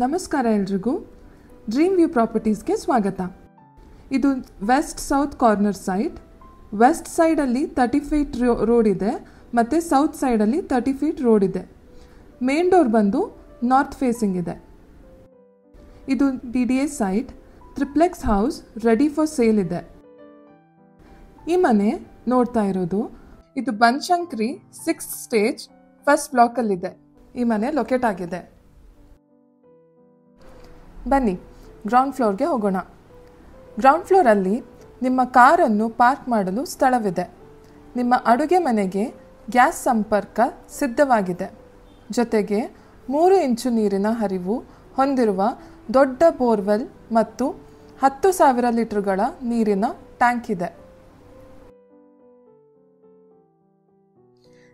ನಮಸ್ಕಾರ ಎಲ್ರಿಗೂ. Dream view ಪ್ರಾಪರ್ಟೀಸ್ಗೆ ಸ್ವಾಗತ. ಇದು west south corner site. West ಸೈಡಲ್ಲಿ 30 ಫೀಟ್ ರೋಡ್ ಇದೆ ಮತ್ತು ಸೌತ್ ಸೈಡಲ್ಲಿ 30 ಫೀಟ್ ರೋಡ್ ಇದೆ. ಮೇನ್ ಡೋರ್ ಬಂದು ನಾರ್ತ್ ಫೇಸಿಂಗ್ ಇದೆ. ಇದು BDA site. Triplex house ready for sale ಇದೆ. ಈ ಮನೆ ನೋಡ್ತಾ ಇರೋದು ಇದು ಬನಶಂಕರಿ 6th ಸ್ಟೇಜ್ ಫಸ್ಟ್ ಬ್ಲಾಕಲ್ಲಿದೆ. ಈ ಮನೆ ಲೊಕೇಟ್ ಆಗಿದೆ. ಬನ್ನಿ ಗ್ರೌಂಡ್ ಫ್ಲೋರ್ಗೆ ಹೋಗೋಣ. ಗ್ರೌಂಡ್ ಫ್ಲೋರಲ್ಲಿ ನಿಮ್ಮ ಕಾರನ್ನು ಪಾರ್ಕ್ ಮಾಡಲು ಸ್ಥಳವಿದೆ. ನಿಮ್ಮ ಅಡುಗೆ ಮನೆಗೆ ಗ್ಯಾಸ್ ಸಂಪರ್ಕ ಸಿದ್ಧವಾಗಿದೆ. ಜೊತೆಗೆ 3 ಇಂಚು ನೀರಿನ ಹರಿವು ಹೊಂದಿರುವ ದೊಡ್ಡ ಬೋರ್ವೆಲ್ ಮತ್ತು 10,000 ಲೀಟರ್ಗಳ ನೀರಿನ ಟ್ಯಾಂಕ್ ಇದೆ.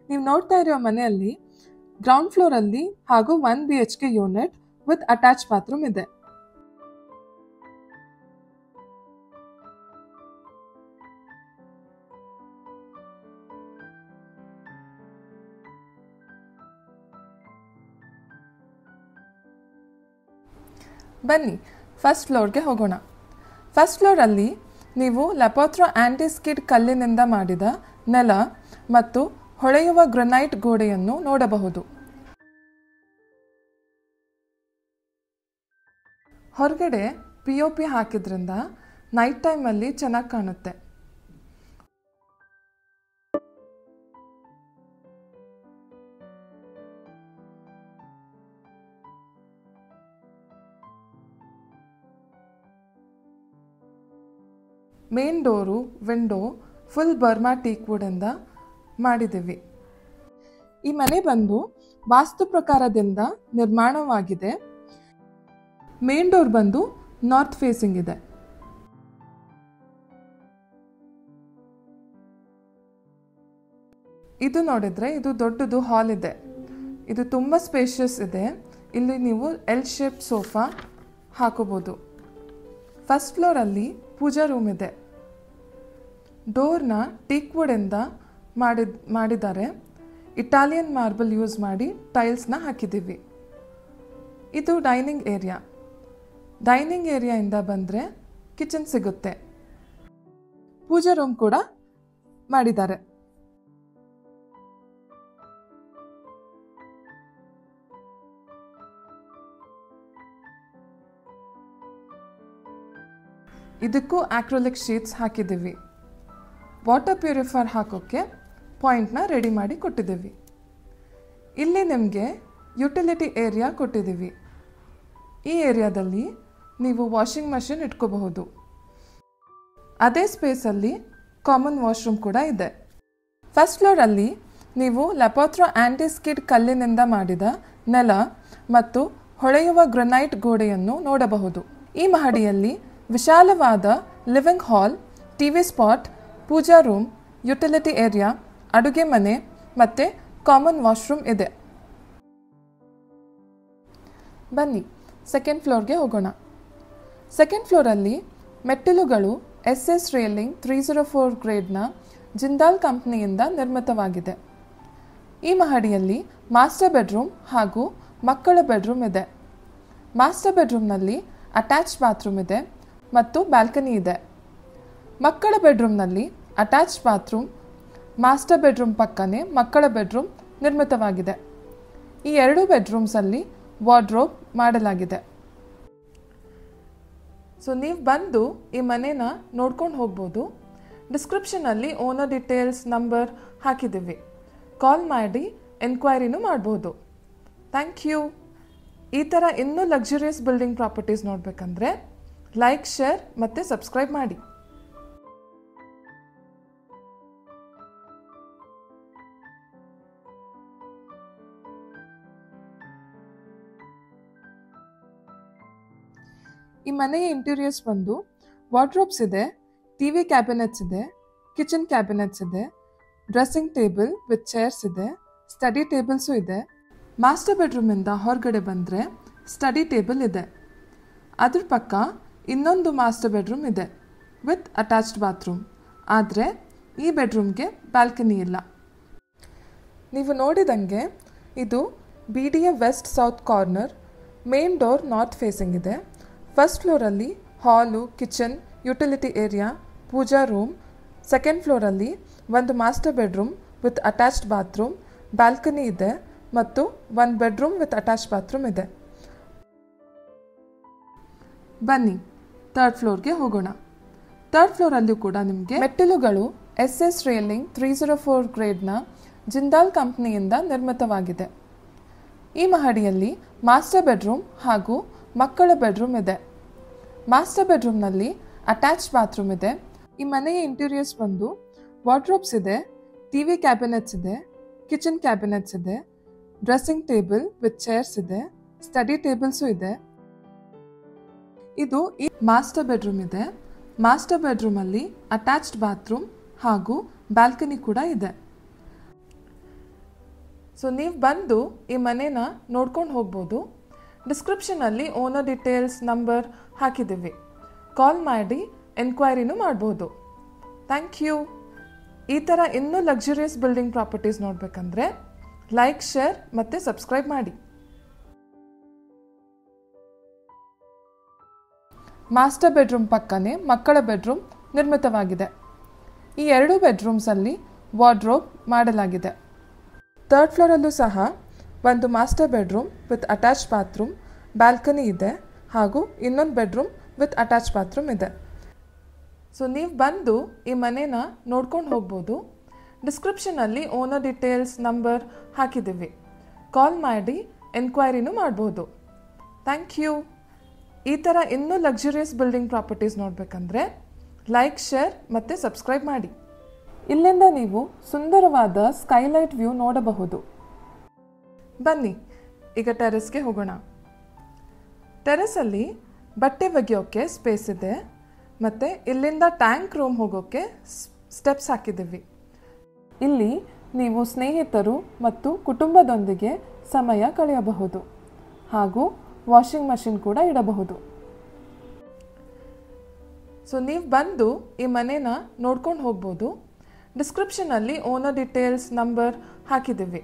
ನೀವು ನೋಡ್ತಾ ಇರೋ ಮನೆಯಲ್ಲಿ ಗ್ರೌಂಡ್ ಫ್ಲೋರಲ್ಲಿ ಹಾಗೂ 1 BHK unit with attach bathroom ಇದೆ. ಬನ್ನಿ ಫಸ್ಟ್ ಫ್ಲೋರ್ಗೆ ಹೋಗೋಣ. ಫಸ್ಟ್ ಫ್ಲೋರಲ್ಲಿ ನೀವು ಲಪೋತ್ರಾ ಆಂಟಿ ಸ್ಕಿಡ್ ಕಲ್ಲಿನಿಂದ ಮಾಡಿದ ನೆಲ ಮತ್ತು ಹೊಳೆಯುವ ಗ್ರನೈಟ್ ಗೋಡೆಯನ್ನು ನೋಡಬಹುದು. ಹೊರಗಡೆ POP ಹಾಕಿದ್ರಿಂದ ನೈಟ್ ಟೈಮಲ್ಲಿ ಚೆನ್ನಾಗಿ ಕಾಣುತ್ತೆ. Main door window full Burma teak ವುಡಿಂದ ಮಾಡಿದ್ದೀವಿ. ಈ ಮನೆ ಬಂದು ವಾಸ್ತು ಪ್ರಕಾರದಿಂದ ನಿರ್ಮಾಣವಾಗಿದೆ. ಮೇನ್ ಡೋರ್ ಬಂದು ನಾರ್ತ್ ಫೇಸಿಂಗ್ ಇದೆ. ಇದು ನೋಡಿದ್ರೆ ಇದು ದೊಡ್ಡದು ಹಾಲ್ ಇದೆ. ಇದು ತುಂಬ ಸ್ಪೇಷಿಯಸ್ ಇದೆ. ಇಲ್ಲಿ ನೀವು L ಶೇಪ್ ಸೋಫಾ ಹಾಕೋಬಹುದು. ಫಸ್ಟ್ ಫ್ಲೋರಲ್ಲಿ ಪೂಜಾ ರೂಮ್ ಇದೆ. ಡೋರ್ನ ಟೀಕ್ ವುಡಿಂದ ಮಾಡಿದ್ದಾರೆ. ಇಟಾಲಿಯನ್ ಮಾರ್ಬಲ್ ಯೂಸ್ ಮಾಡಿ ಟೈಲ್ಸ್ನ ಹಾಕಿದ್ದೀವಿ. ಇದು ಡೈನಿಂಗ್ ಏರಿಯಾ. ಡೈನಿಂಗ್ ಏರಿಯಾಯಿಂದ ಬಂದರೆ ಕಿಚನ್ ಸಿಗುತ್ತೆ. ಪೂಜಾ ರೂಮ್ ಕೂಡ ಮಾಡಿದ್ದಾರೆ. ಇದಕ್ಕೂ ಆಕ್ರಿಲಿಕ್ ಶೀಟ್ಸ್ ಹಾಕಿದ್ದೀವಿ. ವಾಟರ್ ಪ್ಯೂರಿಫೈರ್ ಹಾಕೋಕ್ಕೆ ಪಾಯಿಂಟ್ನ ರೆಡಿ ಮಾಡಿ ಕೊಟ್ಟಿದ್ದೀವಿ. ಇಲ್ಲಿ ನಿಮಗೆ ಯುಟಿಲಿಟಿ ಏರಿಯಾ ಕೊಟ್ಟಿದ್ದೀವಿ. ಈ ಏರಿಯಾದಲ್ಲಿ ನೀವು ವಾಷಿಂಗ್ ಮಷಿನ್ ಇಟ್ಕೋಬಹುದು. ಅದೇ ಸ್ಪೇಸಲ್ಲಿ ಕಾಮನ್ ವಾಶ್ರೂಮ್ ಕೂಡ ಇದೆ. ಫಸ್ಟ್ ಫ್ಲೋರಲ್ಲಿ ನೀವು ಲಪೋತ್ರಾ ಆಂಟಿ ಸ್ಕಿಡ್ ಕಲ್ಲಿನಿಂದ ಮಾಡಿದ ನೆಲ ಮತ್ತು ಹೊಳೆಯುವ ಗ್ರನೈಟ್ ಗೋಡೆಯನ್ನು ನೋಡಬಹುದು. ಈ ಮಹಡಿಯಲ್ಲಿ ವಿಶಾಲವಾದ ಲಿವಿಂಗ್ ಹಾಲ್, TV ಸ್ಪಾಟ್, ಪೂಜಾ ರೂಮ್, ಯುಟಿಲಿಟಿ ಏರಿಯಾ, ಅಡುಗೆ ಮನೆ ಮತ್ತು ಕಾಮನ್ ವಾಶ್ರೂಮ್ ಇದೆ. ಬನ್ನಿ ಸೆಕೆಂಡ್ ಫ್ಲೋರ್ಗೆ ಹೋಗೋಣ. ಸೆಕೆಂಡ್ ಫ್ಲೋರಲ್ಲಿ ಮೆಟ್ಟಿಲುಗಳು SS ರೇಲಿಂಗ್ 304 ಗ್ರೇಡ್ನ ಜಿಂದಾಲ್ ಕಂಪ್ನಿಯಿಂದ ನಿರ್ಮಿತವಾಗಿದೆ. ಈ ಮಹಡಿಯಲ್ಲಿ ಮಾಸ್ಟರ್ ಬೆಡ್ರೂಮ್ ಹಾಗೂ ಮಕ್ಕಳ ಬೆಡ್ರೂಮ್ ಇದೆ. ಮಾಸ್ಟರ್ ಬೆಡ್ರೂಮ್ನಲ್ಲಿ ಅಟ್ಯಾಚ್ ಬಾತ್ರೂಮ್ ಇದೆ ಮತ್ತು ಬ್ಯಾಲ್ಕನಿ ಇದೆ. ಮಕ್ಕಳ ಬೆಡ್ರೂಮ್ನಲ್ಲಿ ಅಟ್ಯಾಚ್ ಬಾತ್ರೂಮ್, ಮಾಸ್ಟರ್ ಬೆಡ್ರೂಮ್ ಪಕ್ಕನೇ ಮಕ್ಕಳ ಬೆಡ್ರೂಮ್ ನಿರ್ಮಿತವಾಗಿದೆ. ಈ 2 ಬೆಡ್ರೂಮ್ಸಲ್ಲಿ ವಾರ್ಡ್ರೋಬ್ ಮಾಡಲಾಗಿದೆ. ಸೊ ನೀವು ಬಂದು ಈ ಮನೇನ ನೋಡ್ಕೊಂಡು ಹೋಗ್ಬೋದು. ಡಿಸ್ಕ್ರಿಪ್ಷನಲ್ಲಿ ಓನರ್ ಡೀಟೇಲ್ಸ್ ನಂಬರ್ ಹಾಕಿದ್ದೀವಿ. ಕಾಲ್ ಮಾಡಿ ಎನ್ಕ್ವೈರಿನೂ ಮಾಡ್ಬೋದು. Thank you. ಈ ಥರ ಇನ್ನೂ ಲಕ್ಸುರಿಯಸ್ ಬಿಲ್ಡಿಂಗ್ ಪ್ರಾಪರ್ಟೀಸ್ ನೋಡಬೇಕಂದ್ರೆ ಲೈಕ್, ಶೇರ್ ಮತ್ತು ಸಬ್ಸ್ಕ್ರೈಬ್ ಮಾಡಿ. ಈ ಮನೆಯ ಇಂಟೀರಿಯರ್ಸ್ ಬಂದು ವಾರ್ಡ್ರೋಬ್ಸ್ ಇದೆ, TV ಕ್ಯಾಬಿನೆಟ್ಸ್ ಇದೆ, ಕಿಚನ್ ಕ್ಯಾಬಿನೆಟ್ಸ್ ಇದೆ, ಡ್ರೆಸ್ಸಿಂಗ್ ಟೇಬಲ್ ವಿತ್ ಚೇರ್ಸ್ ಇದೆ, ಸ್ಟಡಿ ಟೇಬಲ್ಸು ಇದೆ. ಮಾಸ್ಟರ್ ಬೆಡ್ರೂಮಿಂದ ಹೊರಗಡೆ ಬಂದರೆ ಸ್ಟಡಿ ಟೇಬಲ್ ಇದೆ. ಅದ್ರ ಪಕ್ಕ ಇನ್ನೊಂದು ಮಾಸ್ಟರ್ ಬೆಡ್ರೂಮ್ ಇದೆ ವಿತ್ ಅಟ್ಯಾಚ್ಡ್ ಬಾತ್ರೂಮ್. ಆದರೆ ಈ ಬೆಡ್ರೂಮ್ಗೆ ಬ್ಯಾಲ್ಕನಿ ಇಲ್ಲ. ನೀವು ನೋಡಿದಂಗೆ ಇದು BDA west south corner main door north facing ಇದೆ. ಫಸ್ಟ್ ಫ್ಲೋರಲ್ಲಿ hall, kitchen, utility area, puja room. Second ಫ್ಲೋರಲ್ಲಿ ಒಂದು master bedroom with attached bathroom, balcony ಇದೆ ಮತ್ತು ಒಂದು ಬೆಡ್ರೂಮ್ ವಿತ್ ಅಟ್ಯಾಚ್ಡ್ ಬಾತ್ರೂಮ್ ಇದೆ. ಬನ್ನಿ ಥರ್ಡ್ ಫ್ಲೋರ್ಗೆ ಹೋಗೋಣ. ಥರ್ಡ್ ಫ್ಲೋರಲ್ಲೂ ಕೂಡ ನಿಮಗೆ ಮೆಟ್ಟಿಲುಗಳು SS ರೇಲಿಂಗ್ 304 ಗ್ರೇಡ್ನ ಜಿಂದಾಲ್ ಕಂಪ್ನಿಯಿಂದ ನಿರ್ಮಿತವಾಗಿದೆ. ಈ ಮಹಡಿಯಲ್ಲಿ ಮಾಸ್ಟರ್ ಬೆಡ್ರೂಮ್ ಹಾಗೂ ಮಕ್ಕಳ ಬೆಡ್ರೂಮ್ ಇದೆ. ಮಾಸ್ಟರ್ ಬೆಡ್ರೂಮ್ನಲ್ಲಿ ಅಟ್ಯಾಚ್ಡ್ ಬಾತ್ರೂಮ್ ಇದೆ. ಈ ಮನೆಯ ಇಂಟೀರಿಯರ್ಸ್ ಬಂದು ವಾರ್ಡ್ರೋಬ್ಸ್ ಇದೆ, ಟಿವಿ ಕ್ಯಾಬಿನೆಟ್ಸ್ ಇದೆ, ಕಿಚನ್ ಕ್ಯಾಬಿನೆಟ್ಸ್ ಇದೆ, ಡ್ರೆಸ್ಸಿಂಗ್ ಟೇಬಲ್ ವಿತ್ ಚೇರ್ಸ್ ಇದೆ, ಸ್ಟಡಿ ಟೇಬಲ್ಸು ಇದೆ. ಇದು ಈ ಮಾಸ್ಟರ್ ಬೆಡ್ರೂಮ್ ಇದೆ. ಮಾಸ್ಟರ್ ಬೆಡ್ರೂಮಲ್ಲಿ ಅಟ್ಯಾಚ್ಡ್ ಬಾತ್ರೂಮ್ ಹಾಗೂ ಬ್ಯಾಲ್ಕನಿ ಕೂಡ ಇದೆ. ಸೊ ನೀವು ಬಂದು ಈ ಮನೇನ ನೋಡ್ಕೊಂಡು ಹೋಗ್ಬೋದು. ಡಿಸ್ಕ್ರಿಪ್ಷನಲ್ಲಿ ಓನರ್ ಡೀಟೇಲ್ಸ್, ನಂಬರ್ ಹಾಕಿದ್ದೀವಿ. ಕಾಲ್ ಮಾಡಿ ಎನ್ಕ್ವೈರಿನೂ ಮಾಡ್ಬೋದು. Thank you. ಈ ಥರ ಇನ್ನೂ ಲಕ್ಸುರಿಯಸ್ ಬಿಲ್ಡಿಂಗ್ ಪ್ರಾಪರ್ಟೀಸ್ ನೋಡಬೇಕಂದ್ರೆ ಲೈಕ್, ಶೇರ್ ಮತ್ತು ಸಬ್ಸ್ಕ್ರೈಬ್ ಮಾಡಿ. ಮಾಸ್ಟರ್ ಬೆಡ್ರೂಮ್ ಪಕ್ಕನೇ ಮಕ್ಕಳ ಬೆಡ್ರೂಮ್ ನಿರ್ಮಿತವಾಗಿದೆ. ಈ 2 ಬೆಡ್ರೂಮ್ಸಲ್ಲಿ ವಾರ್ಡ್ರೋಬ್ ಮಾಡಲಾಗಿದೆ. ಥರ್ಡ್ ಫ್ಲೋರಲ್ಲೂ ಸಹ ಒಂದು master bedroom with attached bathroom, balcony ಇದೆ ಹಾಗೂ ಇನ್ನೊಂದು ಬೆಡ್ರೂಮ್ ವಿತ್ ಅಟ್ಯಾಚ್ಡ್ ಬಾತ್ರೂಮ್ ಇದೆ. ಸೊ ನೀವು ಬಂದು ಈ ಮನೇನ ನೋಡ್ಕೊಂಡು ಹೋಗ್ಬೋದು. ಡಿಸ್ಕ್ರಿಪ್ಷನಲ್ಲಿ ಓನರ್ ಡೀಟೇಲ್ಸ್, ನಂಬರ್ ಹಾಕಿದ್ದೀವಿ. ಕಾಲ್ ಮಾಡಿ ಎನ್ಕ್ವೈರಿನೂ ಮಾಡ್ಬೋದು. Thank you. ಈ ಥರ ಇನ್ನೂ ಲಕ್ಸುರಿಯಸ್ ಬಿಲ್ಡಿಂಗ್ ಪ್ರಾಪರ್ಟೀಸ್ ನೋಡಬೇಕಂದ್ರೆ ಲೈಕ್, ಶೇರ್ ಮತ್ತು ಸಬ್ಸ್ಕ್ರೈಬ್ ಮಾಡಿ. ಇಲ್ಲಿಂದ ನೀವು ಸುಂದರವಾದ ಸ್ಕೈಲೈಟ್ ವ್ಯೂ ನೋಡಬಹುದು. ಬನ್ನಿ ಈಗ ಟೆರೆಸ್ಗೆ ಹೋಗೋಣ. ಟೆರೆಸಲ್ಲಿ ಬಟ್ಟೆ ಒಗೆಯೋಕ್ಕೆ ಸ್ಪೇಸ್ ಇದೆ ಮತ್ತು ಇಲ್ಲಿಂದ ಟ್ಯಾಂಕ್ ರೂಮ್ ಹೋಗೋಕ್ಕೆ ಸ್ಟೆಪ್ಸ್ ಹಾಕಿದ್ದೀವಿ. ಇಲ್ಲಿ ನೀವು ಸ್ನೇಹಿತರು ಮತ್ತು ಕುಟುಂಬದೊಂದಿಗೆ ಸಮಯ ಕಳೆಯಬಹುದು ಹಾಗೂ ವಾಷಿಂಗ್ ಮಷಿನ್ ಕೂಡ ಇಡಬಹುದು. ಸೊ ನೀವು ಬಂದು ಈ ಮನೇನ ನೋಡ್ಕೊಂಡು ಹೋಗ್ಬೋದು. ಡಿಸ್ಕ್ರಿಪ್ಷನಲ್ಲಿ ಓನರ್ ಡೀಟೇಲ್ಸ್, ನಂಬರ್ ಹಾಕಿದ್ದೀವಿ.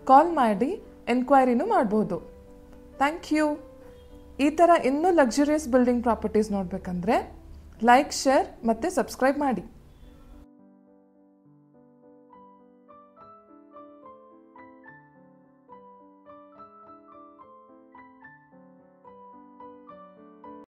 ಕಾಲ್ ಮಾಡಿ ಎನ್ಕ್ವೈರಿನೂ ಮಾಡ್ಬೋದು. Thank you. ಈ ಥರ ಇನ್ನೂ ಲಕ್ಸುರಿಯಸ್ ಬಿಲ್ಡಿಂಗ್ ಪ್ರಾಪರ್ಟೀಸ್ ನೋಡಬೇಕಂದ್ರೆ ಲೈಕ್, ಶೇರ್ ಮತ್ತು ಸಬ್ಸ್ಕ್ರೈಬ್ ಮಾಡಿ.